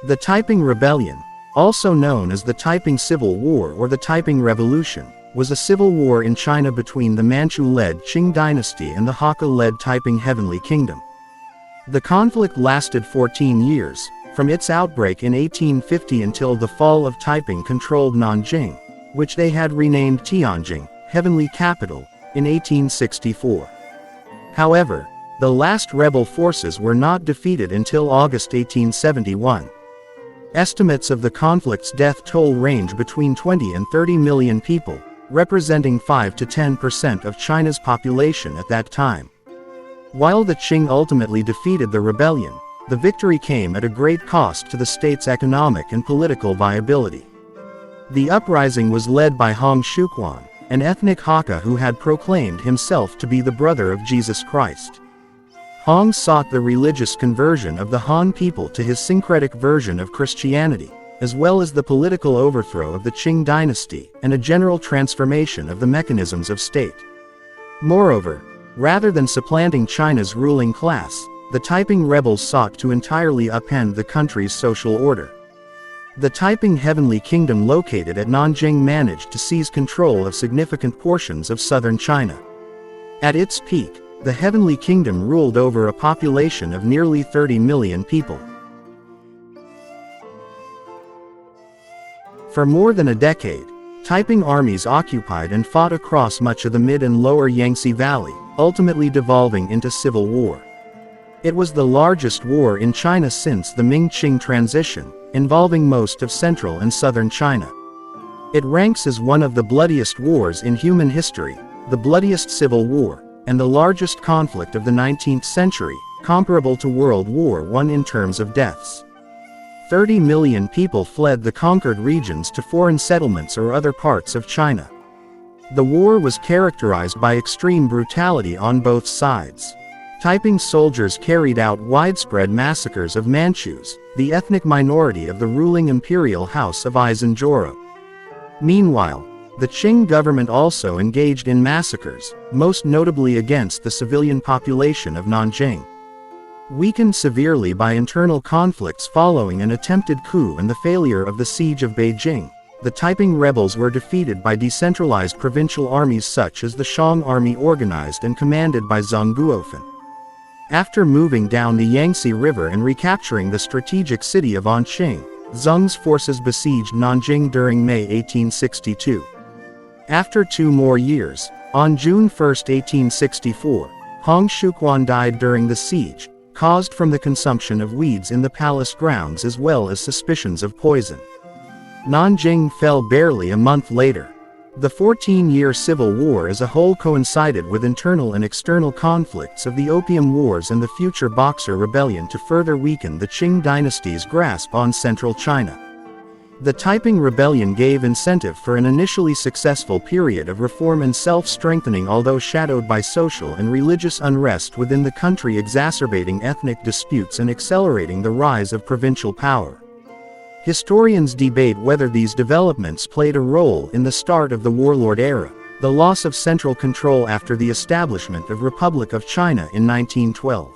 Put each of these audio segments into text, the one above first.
The Taiping Rebellion, also known as the Taiping Civil War or the Taiping Revolution, was a civil war in China between the Manchu-led Qing dynasty and the Hakka-led Taiping Heavenly Kingdom. The conflict lasted 14 years, from its outbreak in 1850 until the fall of Taiping controlled Nanjing, which they had renamed Tianjin, Heavenly Capital, in 1864. However, the last rebel forces were not defeated until August 1871. Estimates of the conflict's death toll range between 20 and 30 million people, representing 5 to 10% of China's population at that time. While the Qing ultimately defeated the rebellion, the victory came at a great cost to the state's economic and political viability. The uprising was led by Hong Xiuquan, an ethnic Hakka who had proclaimed himself to be the brother of Jesus Christ. Hong sought the religious conversion of the Han people to his syncretic version of Christianity, as well as the political overthrow of the Qing dynasty and a general transformation of the mechanisms of state. Moreover, rather than supplanting China's ruling class, the Taiping rebels sought to entirely upend the country's social order. The Taiping Heavenly Kingdom located at Nanjing managed to seize control of significant portions of southern China. At its peak, the Heavenly Kingdom ruled over a population of nearly 30 million people. For more than a decade, Taiping armies occupied and fought across much of the mid and lower Yangtze Valley, ultimately devolving into civil war. It was the largest war in China since the Ming-Qing transition, involving most of central and southern China. It ranks as one of the bloodiest wars in human history, the bloodiest civil war, and the largest conflict of the 19th century, comparable to World War I in terms of deaths. 30 million people fled the conquered regions to foreign settlements or other parts of China. The war was characterized by extreme brutality on both sides. Taiping soldiers carried out widespread massacres of Manchus, the ethnic minority of the ruling imperial house of Izanjoro. Meanwhile, the Qing government also engaged in massacres, most notably against the civilian population of Nanjing. Weakened severely by internal conflicts following an attempted coup and the failure of the siege of Beijing, the Taiping rebels were defeated by decentralized provincial armies such as the Shang Army organized and commanded by Zheng Guofen. After moving down the Yangtze River and recapturing the strategic city of Anqing, Zheng's forces besieged Nanjing during May 1862. After 2 more years, on June 1, 1864, Hong Xiuquan died during the siege, caused from the consumption of weeds in the palace grounds as well as suspicions of poison. Nanjing fell barely a month later. The 14-year civil war as a whole coincided with internal and external conflicts of the Opium Wars and the future Boxer Rebellion to further weaken the Qing dynasty's grasp on central China. The Taiping Rebellion gave incentive for an initially successful period of reform and self-strengthening, although shadowed by social and religious unrest within the country, exacerbating ethnic disputes and accelerating the rise of provincial power. Historians debate whether these developments played a role in the start of the warlord era, the loss of central control after the establishment of Republic of China in 1912.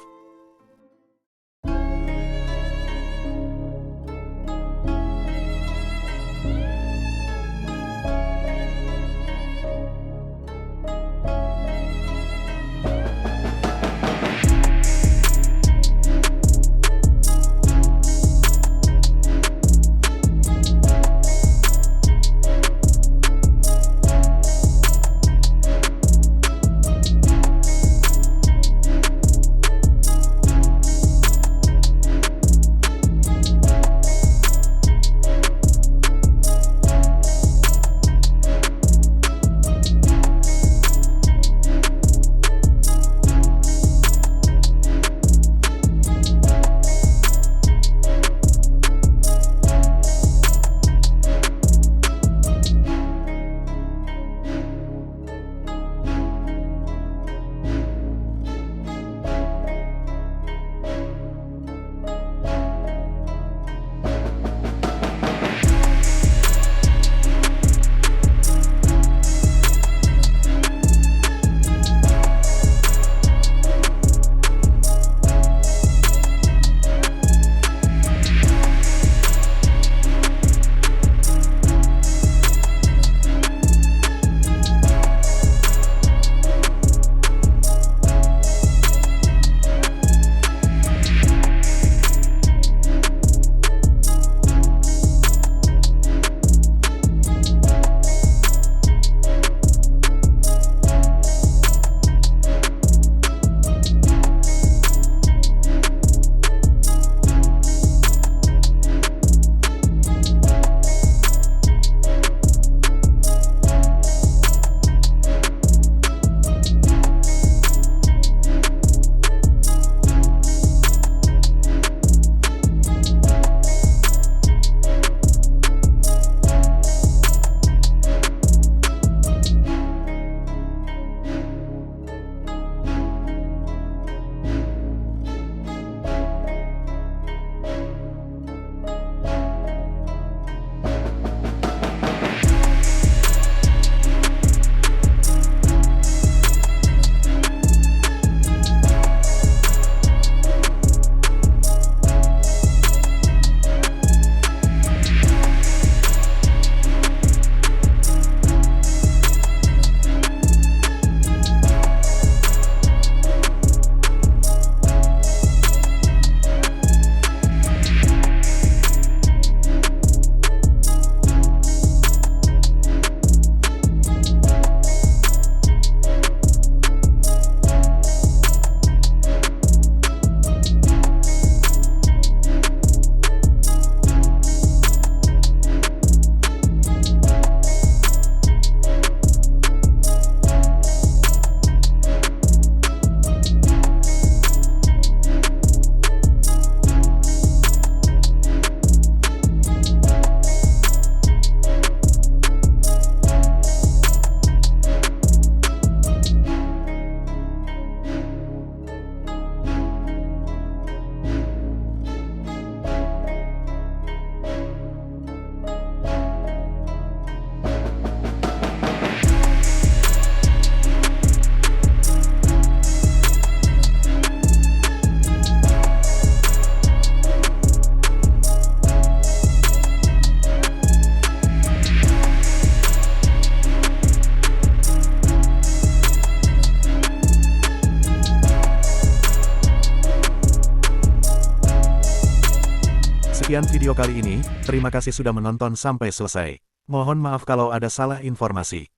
Sekian video kali ini, terima kasih sudah menonton sampai selesai. Mohon maaf kalau ada salah informasi.